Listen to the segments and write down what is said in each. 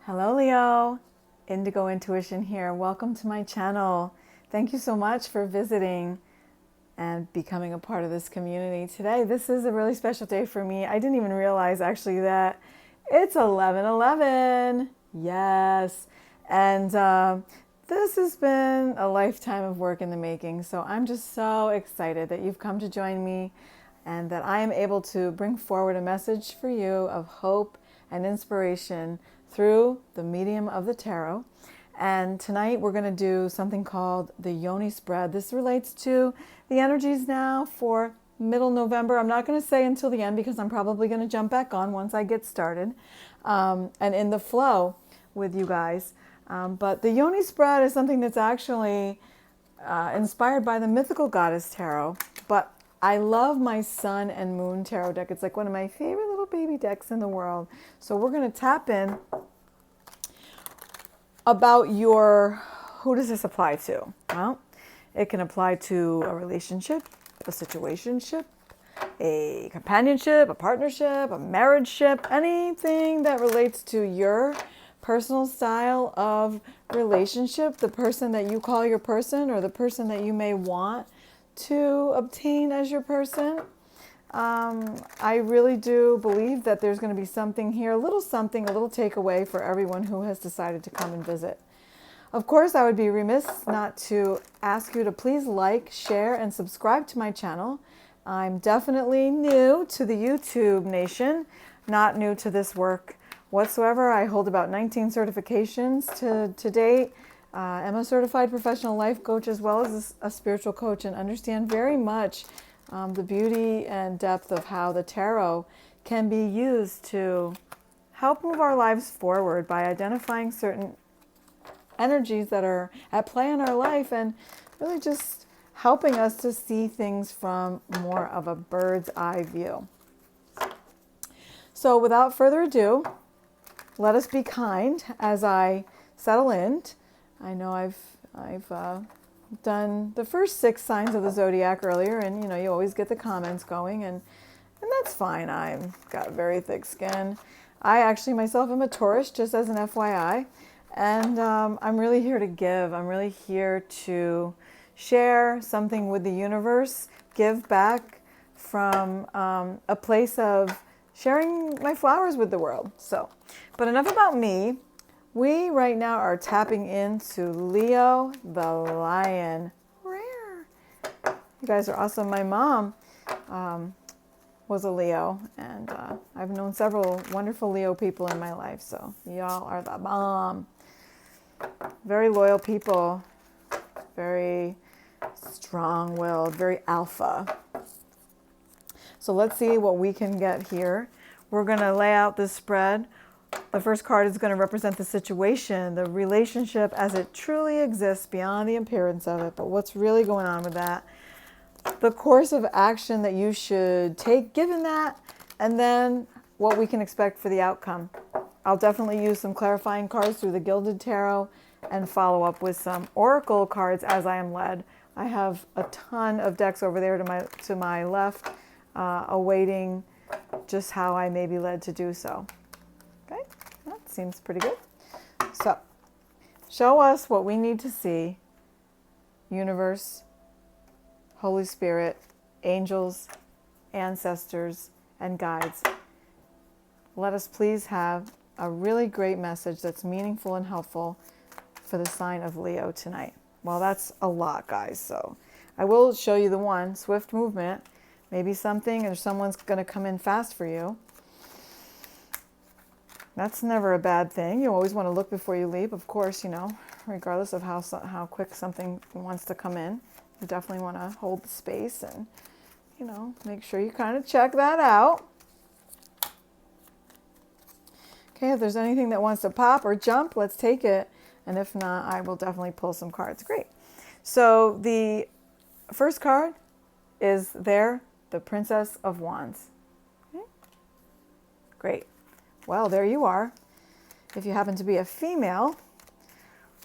Hello Leo, Indigo Intuition here. Welcome to my channel. Thank you so much for visiting and becoming a part of this community today. This is a really special day for me. I didn't even realize actually that it's 11/11. Yes. And this has been a lifetime of work in the making. So I'm just so excited that you've come to join me and that I am able to bring forward a message for you of hope and inspiration through the medium of the tarot. And tonight we're going to do something called the Yoni spread. This relates to the energies now for middle November. I'm not going to say until the end because I'm probably going to jump back on once I get started and in the flow with you guys. But the Yoni spread is something that's actually inspired by the mythical goddess tarot. But I love my sun and moon tarot deck. It's like one of my favorite little baby decks in the world. So we're going to tap in about who does this apply to? Well, it can apply to a relationship, a situationship, a companionship, a partnership, a marriageship, anything that relates to your personal style of relationship, the person that you call your person or the person that you may want to obtain as your person. I really do believe that there's going to be something here, a little takeaway for everyone who has decided to come and visit. Of course, I would be remiss not to ask you to please like, share, and subscribe to my channel. I'm definitely new to the YouTube nation, not new to this work whatsoever. I hold about 19 certifications to date. I'm a certified professional life coach as well as a spiritual coach and understand very much the beauty and depth of how the tarot can be used to help move our lives forward by identifying certain energies that are at play in our life and really just helping us to see things from more of a bird's eye view. So without further ado, let us be kind as I settle in. I know I've done the first 6 signs of the zodiac earlier, and you always get the comments going, and that's fine. I've got very thick skin. I actually myself am a Taurus, just as an FYI, and I'm really here to give. I'm really here to share something with the universe, give back from a place of sharing my flowers with the world. So, but enough about me. We right now are tapping into Leo the Lion. Rare. You guys are awesome. My mom was a Leo, and I've known several wonderful Leo people in my life, so y'all are the bomb. Very loyal people, very strong-willed, very alpha. So let's see what we can get here. We're going to lay out this spread. The first card is going to represent the situation, the relationship as it truly exists beyond the appearance of it, but what's really going on with that. The course of action that you should take given that, and then what we can expect for the outcome. I'll definitely use some clarifying cards through the Gilded Tarot and follow up with some oracle cards as I am led. I have a ton of decks over there to my left, awaiting just how I may be led to do so. Okay, that seems pretty good. So, show us what we need to see. Universe, Holy Spirit, angels, ancestors, and guides. Let us please have a really great message that's meaningful and helpful for the sign of Leo tonight. Well, that's a lot, guys. So I will show you the one, swift movement. Maybe something or someone's going to come in fast for you. That's never a bad thing. You always want to look before you leap, of course, regardless of how quick something wants to come in. You definitely want to hold the space and, make sure you kind of check that out. Okay, if there's anything that wants to pop or jump, let's take it. And if not, I will definitely pull some cards. Great. So the first card is there, the Princess of Wands. Okay. Great. Well, there you are. If you happen to be a female,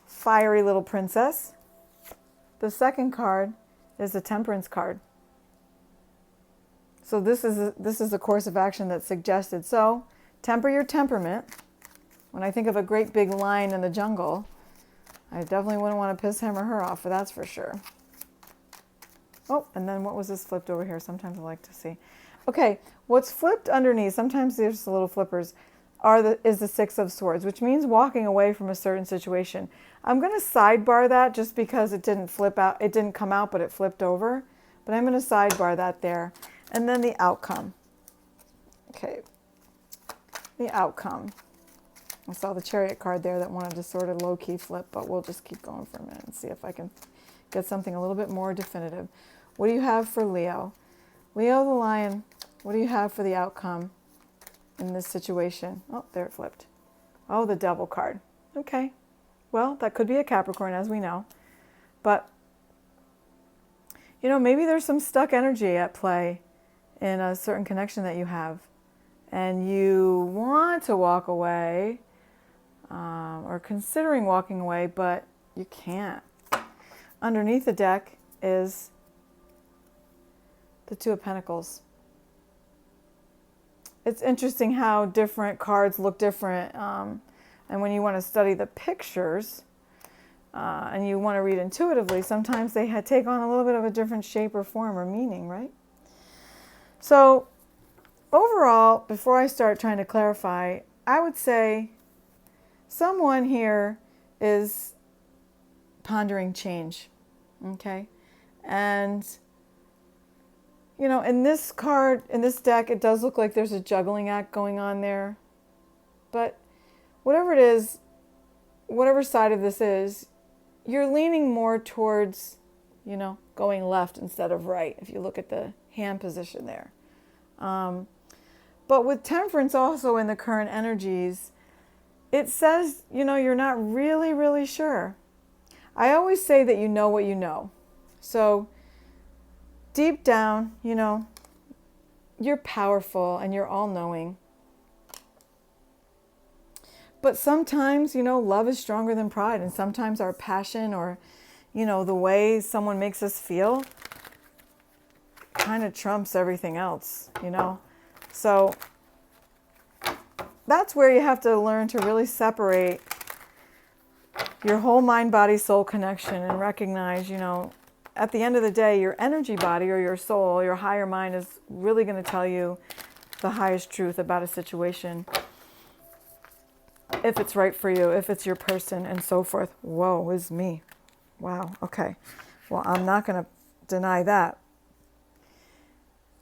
fiery little princess. The second card is the Temperance card. So this is a course of action that's suggested. So temper your temperament. When I think of a great big lion in the jungle, I definitely wouldn't want to piss him or her off, but that's for sure. Oh, and then what was this flipped over here? Sometimes I like to see. Okay, what's flipped underneath, sometimes there's the little flippers, is the Six of Swords, which means walking away from a certain situation. I'm going to sidebar that just because it didn't flip out, it didn't come out, but it flipped over. But I'm going to sidebar that there. And then the outcome. Okay, the outcome. I saw the Chariot card there that wanted to sort of low-key flip, but we'll just keep going for a minute and see if I can get something a little bit more definitive. What do you have for Leo? Leo the Lion, what do you have for the outcome in this situation? Oh, there it flipped. Oh, the Devil card. Okay. Well, that could be a Capricorn, as we know. But, you know, maybe there's some stuck energy at play in a certain connection that you have. And you want to walk away, or considering walking away, but you can't. Underneath the deck is the Two of Pentacles. It's interesting how different cards look different. And when you want to study the pictures and you want to read intuitively, sometimes they take on a little bit of a different shape or form or meaning, right? So overall, before I start trying to clarify, I would say someone here is pondering change, okay? And, you know, in this card, in this deck, it does look like there's a juggling act going on there. But whatever it is, whatever side of this is, you're leaning more towards, you know, going left instead of right, if you look at the hand position there. But with Temperance also in the current energies, it says, you know, you're not really, really sure. I always say that you know what you know. So deep down, you know, you're powerful and you're all-knowing. But sometimes, you know, love is stronger than pride. And sometimes our passion or, you know, the way someone makes us feel kind of trumps everything else, you know. So that's where you have to learn to really separate your whole mind, body, soul connection and recognize, you know, at the end of the day, your energy body or your soul, your higher mind is really going to tell you the highest truth about a situation. If it's right for you, if it's your person and so forth. Whoa, is me. Wow, okay. Well, I'm not going to deny that.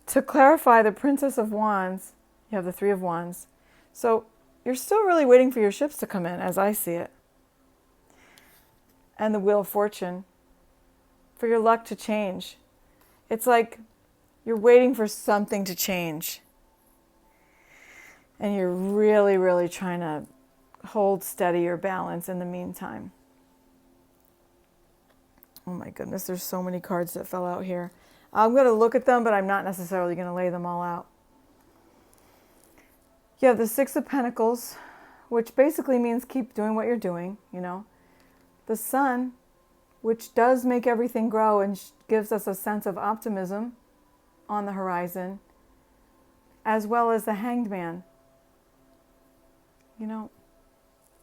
To clarify, the Princess of Wands, you have the Three of Wands. So you're still really waiting for your ships to come in, as I see it. And the Wheel of Fortune, for your luck to change. It's like you're waiting for something to change. And you're really, really trying to hold steady your balance in the meantime. Oh my goodness, there's so many cards that fell out here. I'm going to look at them, but I'm not necessarily going to lay them all out. You have the Six of Pentacles, which basically means keep doing what you're doing, you know. The Sun, which does make everything grow and gives us a sense of optimism on the horizon, as well as the Hanged Man. You know,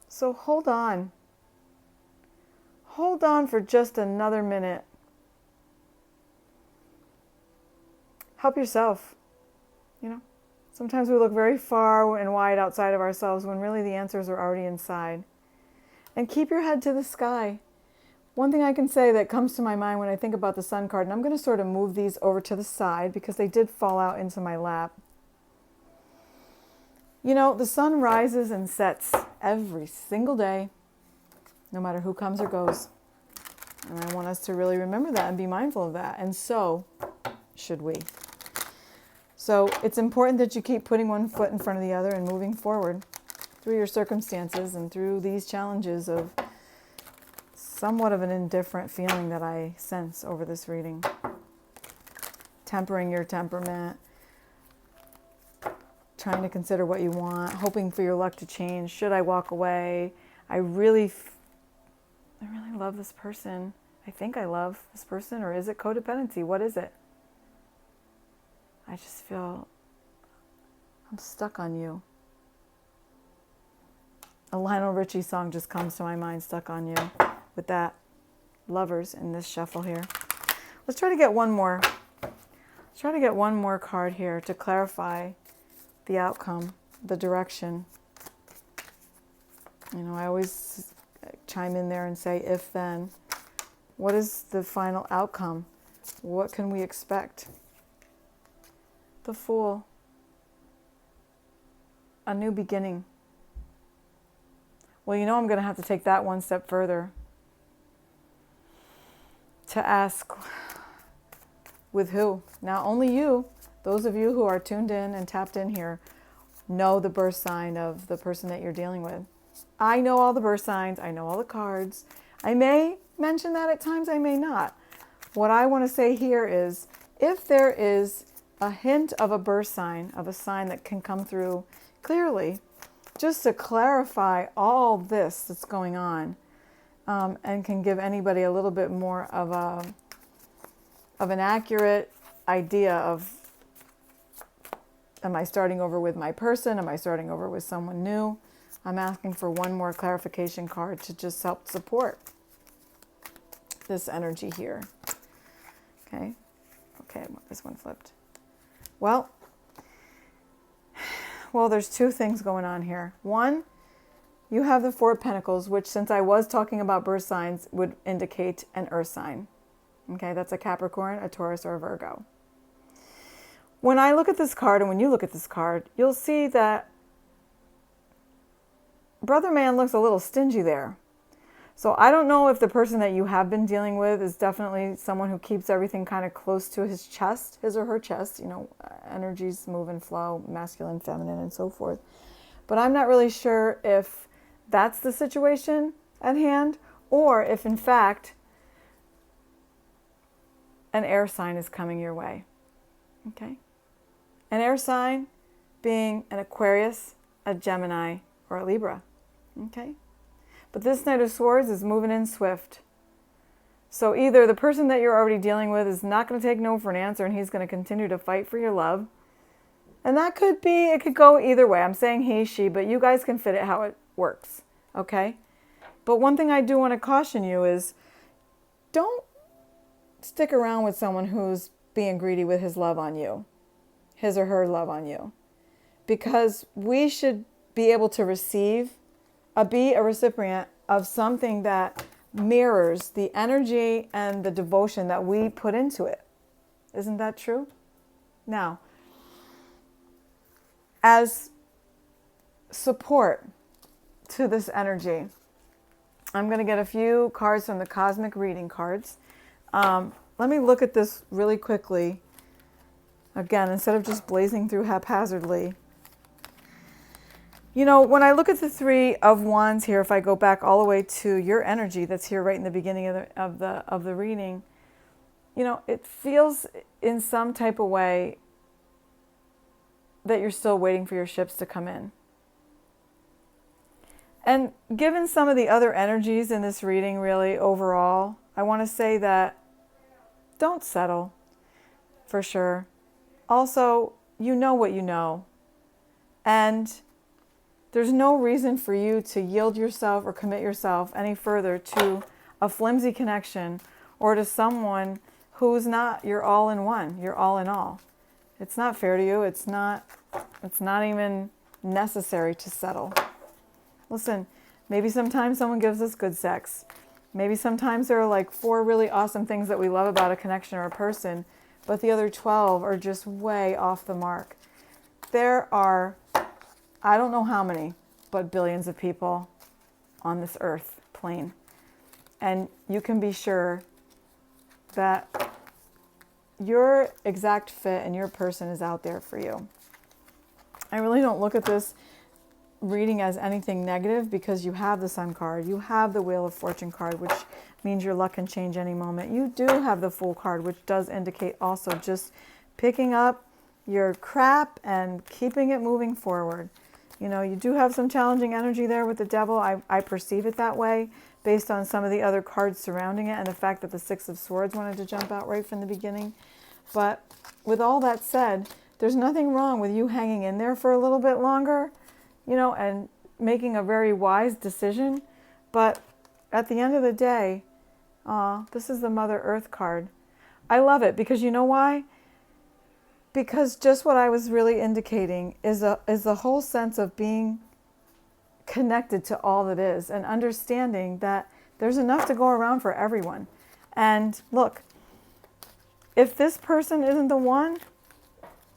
so hold on. Hold on for just another minute. Help yourself, you know. Sometimes we look very far and wide outside of ourselves when really the answers are already inside. And keep your head to the sky. One thing I can say that comes to my mind when I think about the Sun card, and I'm going to sort of move these over to the side because they did fall out into my lap. You know, the sun rises and sets every single day, no matter who comes or goes. And I want us to really remember that and be mindful of that. And so should we. So it's important that you keep putting one foot in front of the other and moving forward through your circumstances and through these challenges of somewhat of an indifferent feeling that I sense over this reading. Tempering your temperament, trying to consider what you want, hoping for your luck to change. Should I walk away? I really love this person. I think I love this person, or is it codependency? What is it? I just feel I'm stuck on you. A Lionel Richie song just comes to my mind, Stuck on You, with that Lovers in this shuffle here. Let's try to get one more. Let's try to get one more card here to clarify the outcome, the direction. You know, I always chime in there and say, if then. What is the final outcome? What can we expect? The Fool. A new beginning. Well, you know I'm going to have to take that one step further. To ask, with who? Now, only you, those of you who are tuned in and tapped in here, know the birth sign of the person that you're dealing with. I know all the birth signs. I know all the cards. I may mention that at times. I may not. What I want to say here is, if there is a hint of a birth sign, of a sign that can come through clearly, just to clarify all this that's going on, and can give anybody a little bit more of an accurate idea of, am I starting over with my person? Am I starting over with someone new? I'm asking for one more clarification card to just help support this energy here. Okay. Okay, this one flipped. Well, there's two things going on here. One, you have the Four of Pentacles, which, since I was talking about birth signs, would indicate an earth sign. Okay, that's a Capricorn, a Taurus, or a Virgo. When I look at this card, and when you look at this card, you'll see that Brother Man looks a little stingy there. So I don't know if the person that you have been dealing with is definitely someone who keeps everything kind of close to his chest, his or her chest. You know, energies move and flow, masculine, feminine, and so forth. But I'm not really sure if that's the situation at hand, or if in fact an air sign is coming your way. Okay? An air sign being an Aquarius, a Gemini, or a Libra. Okay? But this Knight of Swords is moving in swift. So either the person that you're already dealing with is not going to take no for an answer, and he's going to continue to fight for your love. And that could be, it could go either way. I'm saying he, she, but you guys can fit it how it works. Okay? But one thing I do want to caution you is, don't stick around with someone who's being greedy with his love on you. His or her love on you. Because we should be able to receive, be a recipient of something that mirrors the energy and the devotion that we put into it. Isn't that true? Now, as support to this energy, I'm going to get a few cards from the Cosmic Reading cards. Let me look at this really quickly. Again, instead of just blazing through haphazardly. You know, when I look at the Three of Wands here, if I go back all the way to your energy that's here right in the beginning of the reading, you know, it feels in some type of way that you're still waiting for your ships to come in. And given some of the other energies in this reading, really, overall, I want to say that don't settle, for sure. Also, you know what you know. And there's no reason for you to yield yourself or commit yourself any further to a flimsy connection or to someone who's not your all-in-one, your all-in-all. It's not fair to you. It's not even necessary to settle. Listen, maybe sometimes someone gives us good sex. Maybe sometimes there are like 4 really awesome things that we love about a connection or a person, but the other 12 are just way off the mark. There are, I don't know how many, but billions of people on this earth plane. And you can be sure that your exact fit and your person is out there for you. I really don't look at this reading as anything negative, because you have the Sun card, you have the Wheel of Fortune card, which means your luck can change any moment. You do have the Fool card, which does indicate also just picking up your crap and keeping it moving forward. You know, you do have some challenging energy there with the Devil. I perceive it that way based on some of the other cards surrounding it and the fact that the Six of Swords wanted to jump out right from the beginning. But with all that said, there's nothing wrong with you hanging in there for a little bit longer, you know, and making a very wise decision, but at the end of the day, this is the Mother Earth card. I love it because you know why? Because just what I was really indicating is the whole sense of being connected to all that is and understanding that there's enough to go around for everyone. And look, if this person isn't the one,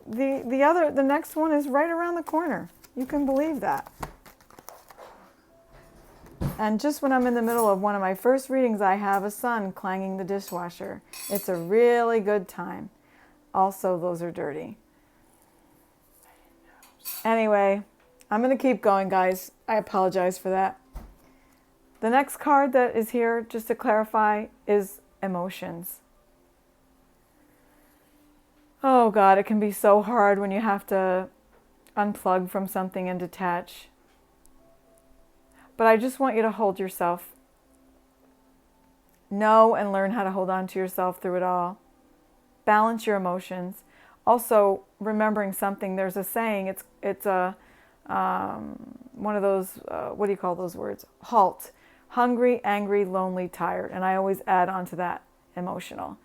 the next one is right around the corner. You can believe that. And just when I'm in the middle of one of my first readings, I have a son clanging the dishwasher. It's a really good time. Also, those are dirty. Anyway, I'm going to keep going, guys. I apologize for that. The next card that is here, just to clarify, is emotions. Oh God, it can be so hard when you have to unplug from something and detach. But I just want you to hold yourself. Know and learn how to hold on to yourself through it all. Balance your emotions. Also, remembering something, there's a saying, it's a one of those, what do you call those words? HALT. Hungry, angry, lonely, tired. And I always add on to that, emotional.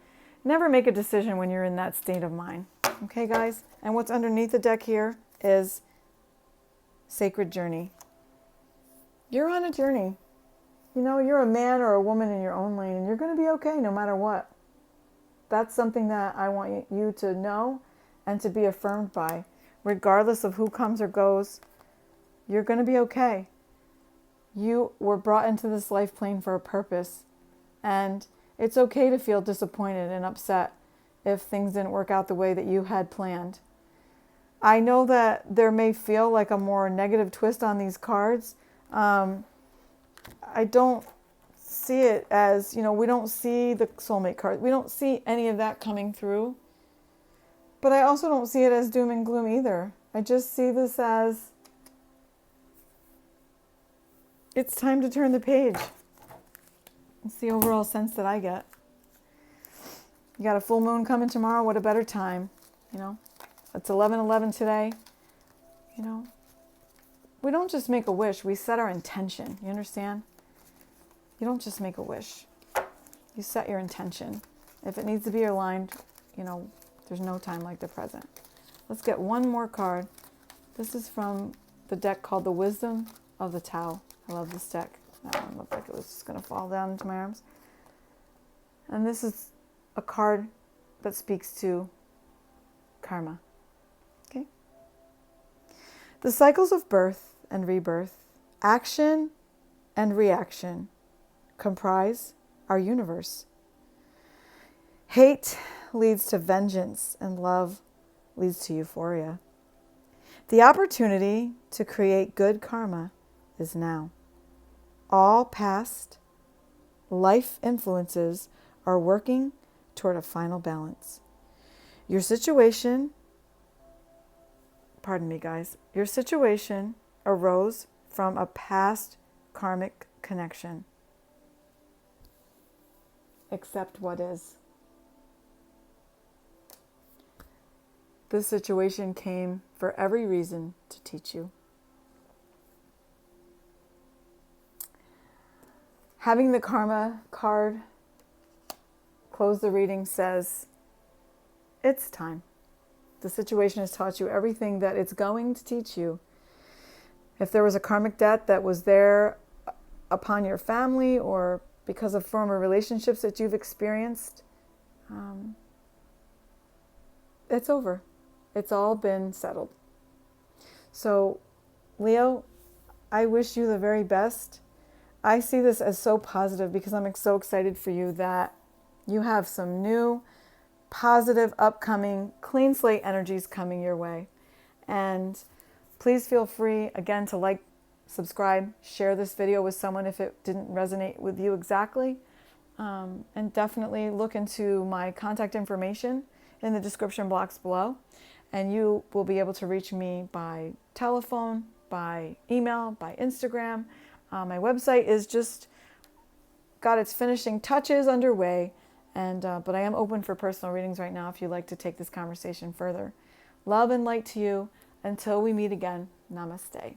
Never make a decision when you're in that state of mind. Okay, guys? And what's underneath the deck here is Sacred Journey. You're on a journey. You know, you're a man or a woman in your own lane, and you're going to be okay no matter what. That's something that I want you to know and to be affirmed by. Regardless of who comes or goes, you're going to be okay. You were brought into this life plane for a purpose. And it's okay to feel disappointed and upset if things didn't work out the way that you had planned. I know that there may feel like a more negative twist on these cards. I don't see it as, you know, we don't see the soulmate card. We don't see any of that coming through. But I also don't see it as doom and gloom either. I just see this as it's time to turn the page. It's the overall sense that I get. You got a full moon coming tomorrow. What a better time, you know? It's 11:11 today. You know, we don't just make a wish. We set our intention. You understand? You don't just make a wish. You set your intention. If it needs to be aligned, you know, there's no time like the present. Let's get one more card. This is from the deck called the Wisdom of the Tao. I love this deck. That one looked like it was just going to fall down into my arms. And this is a card that speaks to karma. Okay? The cycles of birth and rebirth, action and reaction comprise our universe. Hate leads to vengeance and love leads to euphoria. The opportunity to create good karma is now. All past life influences are working toward a final balance. Your situation arose from a past karmic connection. Accept what is. This situation came for every reason to teach you. Having the karma card close the reading says, it's time. The situation has taught you everything that it's going to teach you. If there was a karmic debt that was there upon your family or because of former relationships that you've experienced, it's over. It's all been settled. So, Leo, I wish you the very best. I see this as so positive because I'm so excited for you that you have some new, positive, upcoming, clean slate energies coming your way. And please feel free, again, to like, subscribe, share this video with someone if it didn't resonate with you exactly. And definitely look into my contact information in the description box below. And you will be able to reach me by telephone, by email, by Instagram. My website is just got its finishing touches underway. But I am open for personal readings right now if you'd like to take this conversation further. Love and light to you. Until we meet again, namaste.